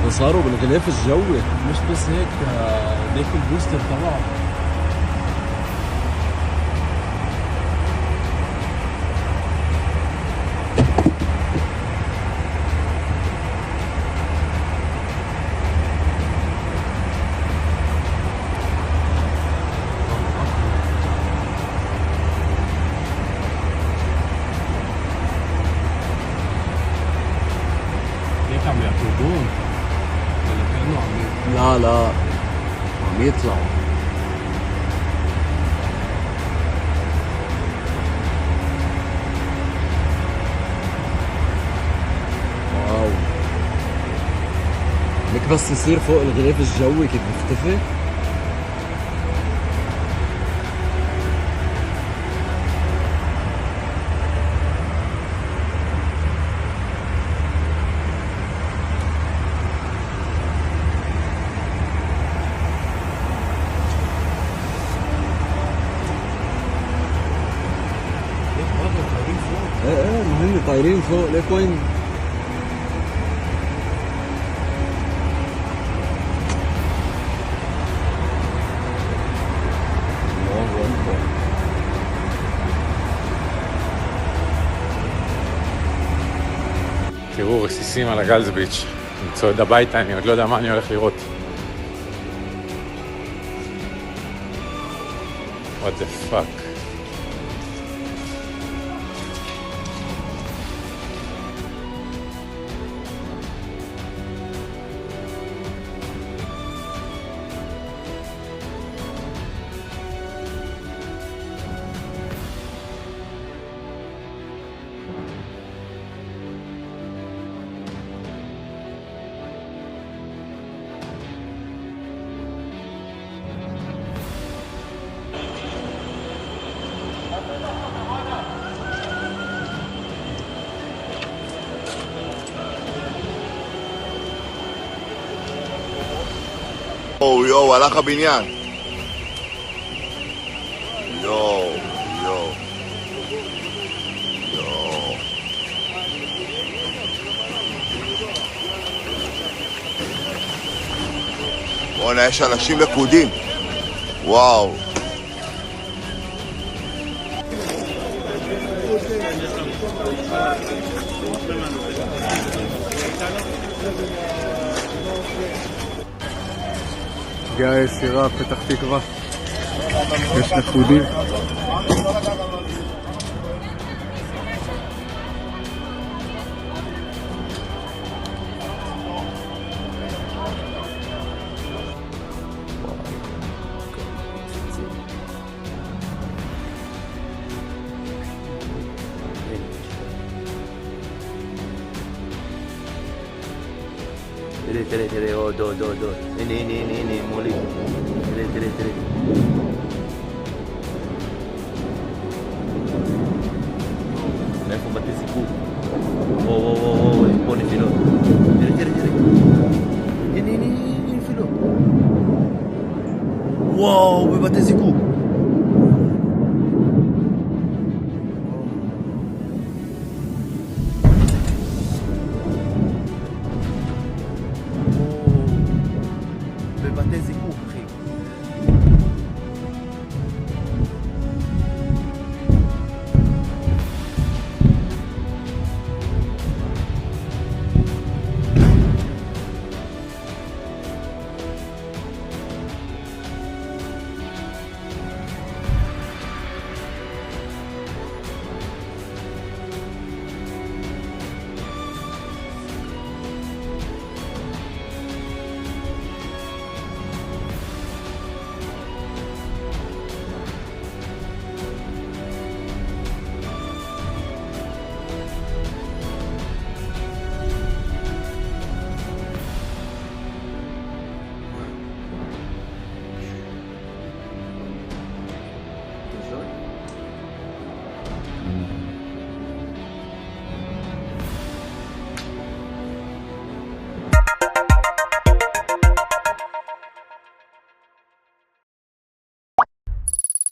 صاروا بالغلاف الجوي. مش بس هيك، ديك البوستر طبعا. هيك عم يعقدون ولا كانوا لا عم يطلعوا. واو، لك بس يصير فوق الغلاف الجوي كيف بيختفي. ايه ما هن طايرين فوق. ليك وين؟ الله اكبر. תראו רסיסים על הגלז ביץ'. אני צועד הביתה, אני עוד לא יודע מה אני הולך לראות. What the fuck. יואו, הלך הבניין. יואו. בוא'נה, יש אנשים לכודים. וואו. הגיעה יסירה, פתח תקווה. יש לכודים. תראה, עוד. הנה, מולי. תראה. מאיפה בתי זיקוק? וואו, פה נפילות. תראה. הנה, נפילות. וואו, בבתי זיקוק.